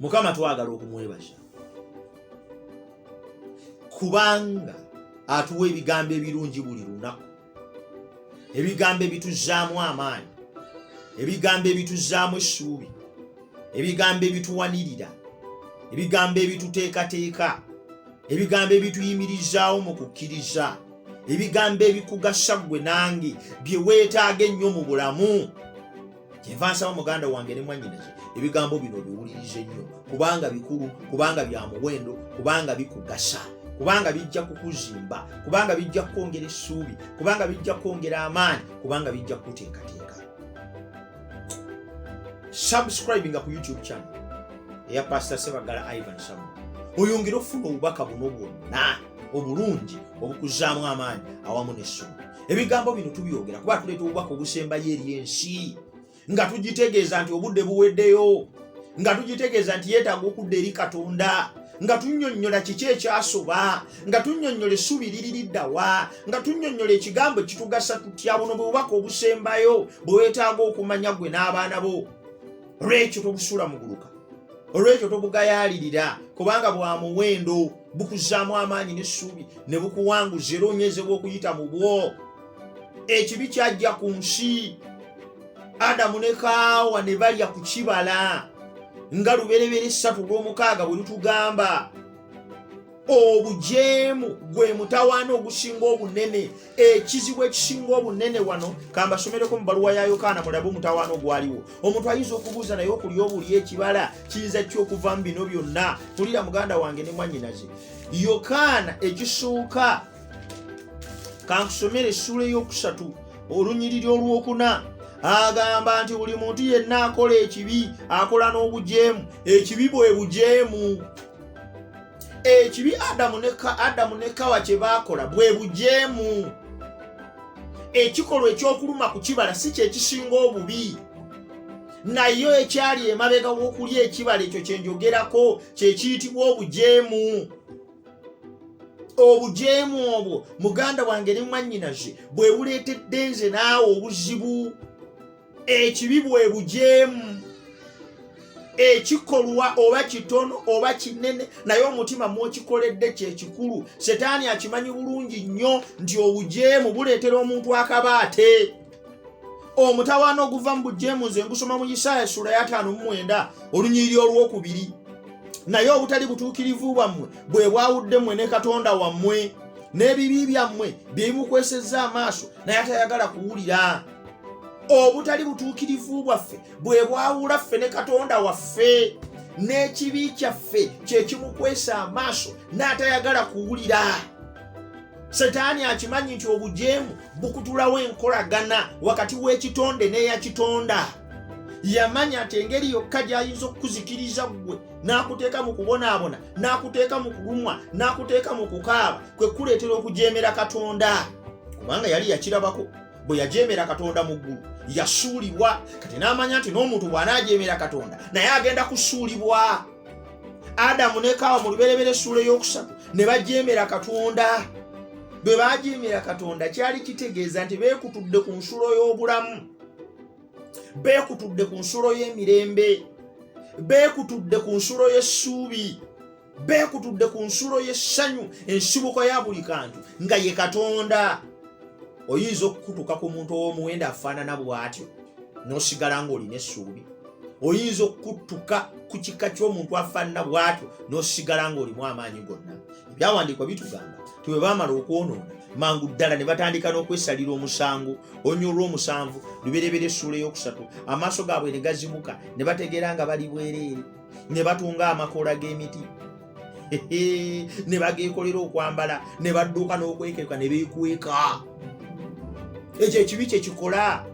Mukama twagala okumwebaza kubanga atuwa ebigambo ebirungi buli lunaku, ebigambo ebituzzaamu amaanyi, ebigambo ebituzzaamu essuubi, ebigambo ebituwanirira, ebigambo ebituteekateeka, ebigambo ebituyimirizaawo mu kukkiriza, ebigambo ebikugasa ggwe nange bye weetaaga ennyo mu bulamu. Kyenva nsaba muganda wange ne mwannyinaze ebigambo bino biwulirize nnyo kubanga bikulu, kubanga bya muwendo, kubanga bikugasa, kubanga bijja kukuzimba, kubanga bijja kwongera essuubi, kubanga bijja kwongera amaanyi, kubanga bijja kuteekateeka. Subscribinga ku YouTube channel eya Pr.Sebaggala Ivan Samu oyongere ofuna obubaka buno bwonna obulungi obukuzzaamu amaanyi awamu n'essuubi. Ebigambo bino tubyogera kuba tuleeta obubaka obusembayo eri ensi nga tugitegeeza nti obudde buweddeyo, nga tugitegeeza nti yeetaaga okudda eri Katonda, nga tunnyonnyola kiki ekyasoba, nga tunnyonnyola essuubi liririddawa, nga tunnyonnyola ekigambo kitugasa tutya. Buno bwe bubaka obusembayo bwe weetaaga okumanya ggwe n'abaana bo. Olw'ekyo tobusuula muguluka, olw'ekyo tobugayaalirira kubanga bwa muwendo, bukuzzaamu amaanyi n'essuubi ne bukuwanguza era onyezebwa okuyita mu bwo. Ekibi kyajja ku nsi, Adamu ne Kaawa ne balya ku kibala nga Luberebera 3:6 bwe lutugamba. Obujeemu gwe mutawaana ogusinga obunene, ekizibu ekisinga obunene wano. Kambasomereko mu baluwa ya Yokaana mulabe omutawaana ogwaliwo. Omuntu ayinza okubuuza naye okulya obuli ekibala kiyinza ki okuva mu bino byonna? Tulira muganda wange ne mwannyinaze. Yokaana ekisooka, kankusomera essula ey'okusatu olunyiriri olw'okuna. Agamba nti buli muntu yenna akola ekibi akola n'obujeemu. Ekibi bwe bujeemu. Ekibi Adamu ne Kaawa kye baakola bwe bujeemu. Ekikolwa ekyokuluma ku kibala si kye kisinga obubi, naye ekyali emabega w'okulya ekibala ekyo kye njogerako kye kiyitibwa obujeemu. Obujeemu obwo muganda wange ne mwannyinaze bwe buleetedde nze naawe obuzibu. Ekibi bwe bujeemu. Ekikolwa oba kitono oba kinene naye omutima mw'okikoledde kye kikulu. Setaani akimanyi bulungi nnyo nti obujeemu buleetera omuntu akabaate. Omutawaana oguva mu bujeemu nze ngusoma mu Isaaya essula ya 5:9 olunyiriri olw'okubiri. Naye obutali butuukirivu bwammwe bwe bwawudde mmwe ne Katonda wammwe, n'ebibi byammwe bye bimukwesezza amaaso naye atayagala kuwulira. Obutali butuukirivu bwaffe bwe bwawula ffe ne Katonda waffe, n'ekibi kyaffe kye kimukwesa amaaso n'atayagala kuwulira. Setaani akimanyi nti obujeemu bukutulawo enkolagana wakati w'ekitonde n'eyakitonda. Yamanya ati engeri yokka gy'ayinza okukuzikiriza ggwe n'akuteeka mu kubonaabona, n'akuteeka mu kulumwa, n'akuteeka mu kukaaba kwe kuleetera okujeemera Katonda. Kubanga yali yakirabako bwe yajeemera Katonda mu ggulu yasuulibwa. Kati n'amanya nti n'omuntu bw'anaajeemera Katonda naye agenda kusuulibwa. Adamu ne Kaawa mu Luberebera essula ey'okusatu ne bajeemera Katonda. Bwe baajeemera Katonda kyali kitegeeza nti beekutudde ku nsulo y'obulamu, beekutudde ku nsulo y'emirembe, beekutudde ku nsulo y'essuubi, beekutudde ku nsulo y'essanyu, ensibuko ya buli kantu nga ye Katonda. Oyinza okukutuka ku muntu ow'omuwendo afaanana bw'atyo n'osigala ng'olina essuubi. Oyinza okukutuka ku kika ky'omuntu afaanana bw'atyo n'osigala ng'olimu amaanyi gonna. Ebyawandiikwa bitugamba ti bwe baamala okwonoona mangu ddala ne batandika n'okwesalira omusango. Olunyiriri olw'omusanvu Luberebera essula ey'okusatu amaaso gaabwe ne gazibuka ne bategeera nga bali bwereere, ne batunga amakoola g'emiti ne bageekolera okwambala, ne badduuka n'okwekeka ne beekweka. Ekyo ekibi kye kikola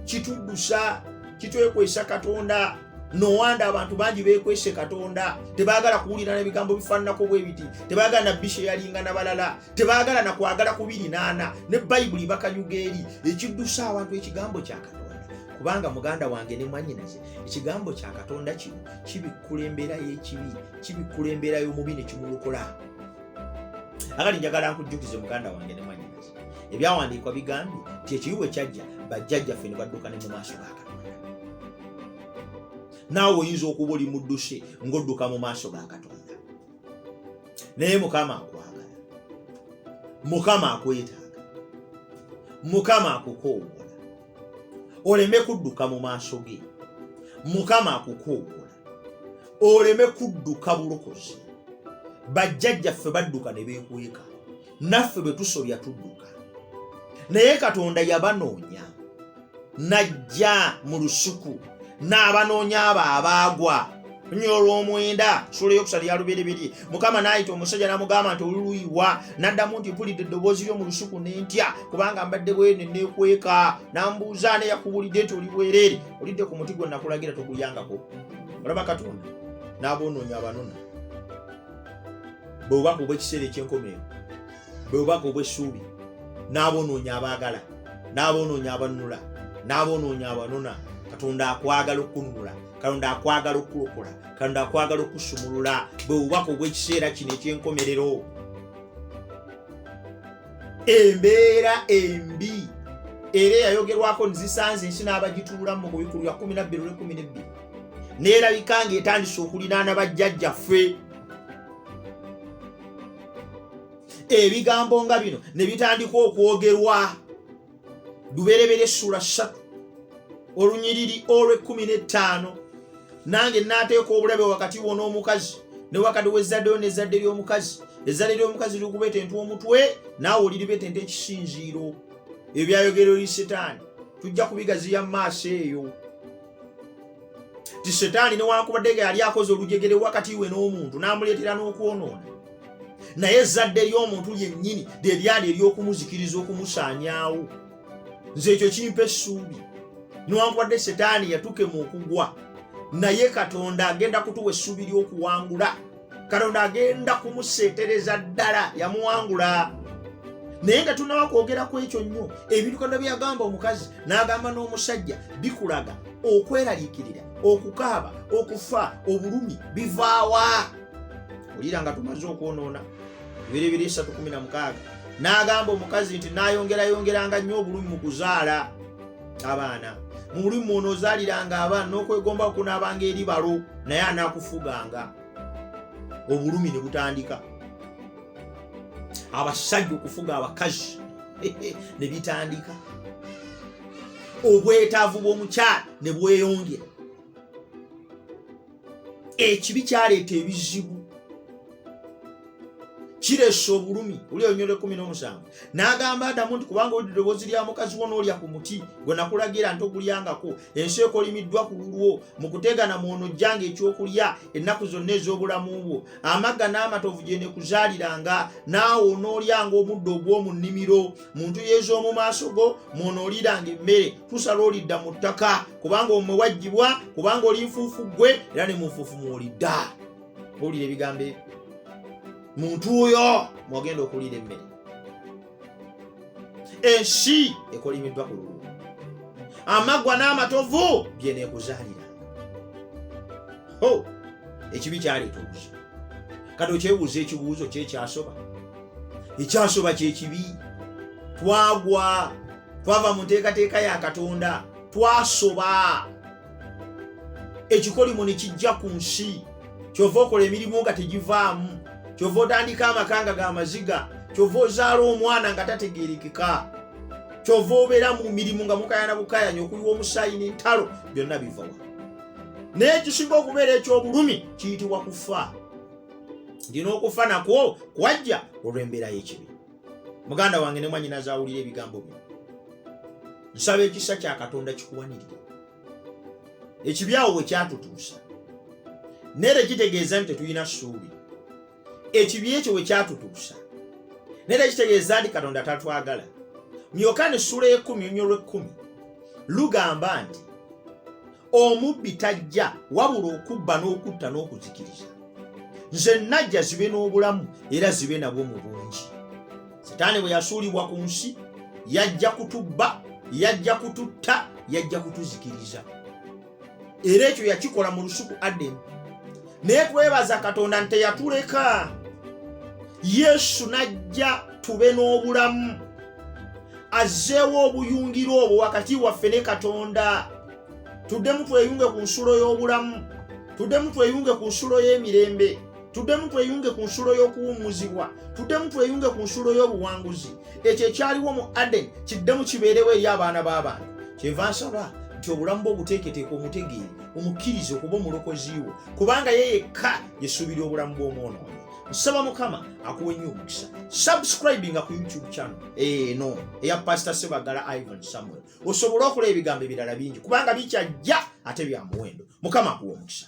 kituddusa, kitwekwesa Katonda. Nowanda abantu bangi beekwese Katonda, tebaagala kuwulira n'ebigambo bifaananako bwe biti, tebaagala na bishe yalinga n'abalala, tebaagala na kwagala 2:8 ne Bayibuli bakanyuga eri. Ekiddusa abantu ekigambo kya Katonda kubanga muganda wange ne mwannyinaze ekigambo kya Katonda kino kibikkula embeera y'ekibi, kibikkula embeera y'omubi ne kimulokola. Akali njagala nkujjukize muganda wange ne mwannyinaze ebyawandiikwa bigambye nti ekibi bwe kyajja bajjajjaffe ne badduka ne mu maaso ga Katonda. naawe oyinza okuba oli mudduse ng'odduka mu maaso ga Katonda. Naye Mukama akwagala, Mukama akwetaaga, Mukama akukoowola. Oleme kudduka mu maaso ge, Mukama akukoowola. Oleme kudduka bulokozi. Bajjajjaffe badduka ne beekweka, naffe bwe tusobya tudduka. Naye Katonda yabanoonya, najja mu lusuku n'abanoonya abo abaagwa. Olw'omwenda Sula eyokusatu ya 22. Mukama n'ayita omusajja n'amugamba nti oluluyiwa, n'addamu nti mpulidde eddoboozi ly'omu lusuku n'entya, kubanga mbadde bwene neekweka. N'ambuuza n'eyakubulidde nti oli bwereere, olidde ku muti gwe nakulagira toguyangako. Olaba Katonda n'abonoonya abanona. Bwe bubaka obw'ekiseera eky'enkomerero, bwe bubaka obw'essuubi, n'abonoonya abaagala, n'abonoonya abanunula, n'abonoonya abanona. Katonda akwagala okununula, Katonda akwagala okulokola, Katonda akwagala okusumulula. Bwe bubaka obw'ekiseera kino eky'enkomerero. Embeera embi era yayogerwako nzisanze ensi n'abagituulamu mu Bikulu bya 12:12. Neerabika ng'etandise okulinaana bajjajjaffe. Ebigambo nga bino ne bitandika okwogerwa. Luberebere Sula 3 olunyiriri olw'15. Nange n'ateeka obulabe wakati wo n'omukazi, ne wakati w'ezzaddeyo n'ezzadde ly'omukazi. Ezzadde ly'omukazi likubeta entwe omutwe, naawe oliribeta ente ekisinziiro. Ebyayogerwa eri Setaani tujja kubigaziya mu maaso eyo. Ti Setaani newankubadde nga yali akoze olujegere wakati we n'omuntu n'amuleetera n'okwonoona, naye ezzadde ly'omuntu lyennyini lye lyali ery'okumuzikiriza, okumusaanyaawo. Nze ekyo kimpa essuubi. Newankubadde Setaani yatukema okugwa, naye Katonda agenda kutuwa essuubi ly'okuwangula. Katonda agenda kumuseetereza ddala, yamuwangula. Naye nga tunawa kwogera ku ekyo nnyo, ebintu Katonda byagamba omukazi n'agamba n'omusajja bikulaga okweraliikirira, okukaaba, okufa, obulumi bivaawa. Olira nga tumaze okwonoona. Birebire 3:16. N'agamba omukazi nti naayongeranga nnyo obulumi mu kuzaala abaana. Mu bulumi muno ozaaliranga abaana n'okwegomba okunaabanga eri balo, naye anaakufuganga. Obulumi ne butandika. Abasajja okufuga abakazi ne bitandika. Obwetaavu bw'omukyala ne bweyongera. Ekibi kyaleeta ebizibu, kireese obulumi. Oli Onyole 17. N'agamba Adamu nti kubanga olidde eddoboozi lya mukazi wo n'olya ku muti gwe nakulagira nti ogulyangako, ensi ekolimiddwa ku lulwo, mu kutegana mw'onojjanga ekyokulya ennaku zonna ez'obulamu bwo. Amagga n'amatovu gye nekuzaaliranga, naawe onoolyanga omuddo ogw'omu nnimiro. Mu ntuuyo ez'omu maaso go mw'onooliranga emmere, tusala olidda mu ttaka, kubanga omwe waggyibwa, kubanga oli nfuufu ggwe, era ne mu nfuufu mw'olidda. Owulira ebigambo ebyo? Muntu oyo mwagenda okuliira emmere. Ensi ekolimiddwa ku lulwo, amaggwa n'amatovu bye neekuzaaliranga. Ekibi kyaleeta obuzibu. Kati okyebuuza ekibuuzo ky'Ekyasoba. Ekyasoba ky'ekibi. Twagwa, twava mu nteekateeka ya Katonda, twasoba. Ekikolimo ne kijja ku nsi, kyova okola emirimu nga tegivaamu, kyova otandika amakanga ga maziga, kyova ozaala omwana nga tategeerekeka, kyova obeera mu mirimu nga mukayana bukayanya, okuyiwa omusaayi n'entalo, byonna biva wa. Naye ekisinga okubeera eky'obulumi kiyitibwa kufa. Nti n'okufa nakwo kwajja olw'embeera y'ekibi. Muganda wange ne mwannyinaze awulira ebigambo bino, nsaba ekisa kya Katonda kikuwanirire. Ekibi awo bwe kyatutuusa, nere kitegeeza nti tetulina ssuubi. Ekibi ekyo bwe kyatutuusa, nere kitegeeza nti Katonda tatwagala. Mu Yokaana Sula 10:10 lugamba nti omubbi tajja wabula okubba n'okutta n'okuzikiriza. Nze najja zibe n'obulamu era zibe nabwo mu bungi. Setaani bwe yasuulibwa ku nsi yajja kutubba, yajja kututta, yajja kutuzikiriza. Era ekyo yakikola mu lusuku Adamu. Naye twebaza Katonda nti yatuleka. Yesu najja tube n'obulamu. Azzeewo obuyungiro obwo wakati waffe ne Katonda. tuddemu tweyunge ku nsulo y'obulamu, tuddemu tweyunge ku nsulo y'emirembe, tuddemu tweyunge ku nsulo y'okuwummuzibwa, tuddemu tweyunge ku nsulo y'obuwanguzi. Ekyo ekyaliwo mu Aden kiddemu kibeerewo eri abaana b'abantu. Kyeva nsaba nti obulamu bwe obuteeketeeka omutegeere, omukkirize okuba omulokozi wo, kubanga ye yekka yesuubira obulamu bw'omwonoonyi. Nsaba Mukama akuwe nnyo omukisa. Subscribinga ku YouTube channel eno eya Pr.Sebaggala Ivan Samuel, osobole okulaba ebigambo ebirala bingi kubanga bikyajja ate bya muwendo. Mukama akuwe omukisa.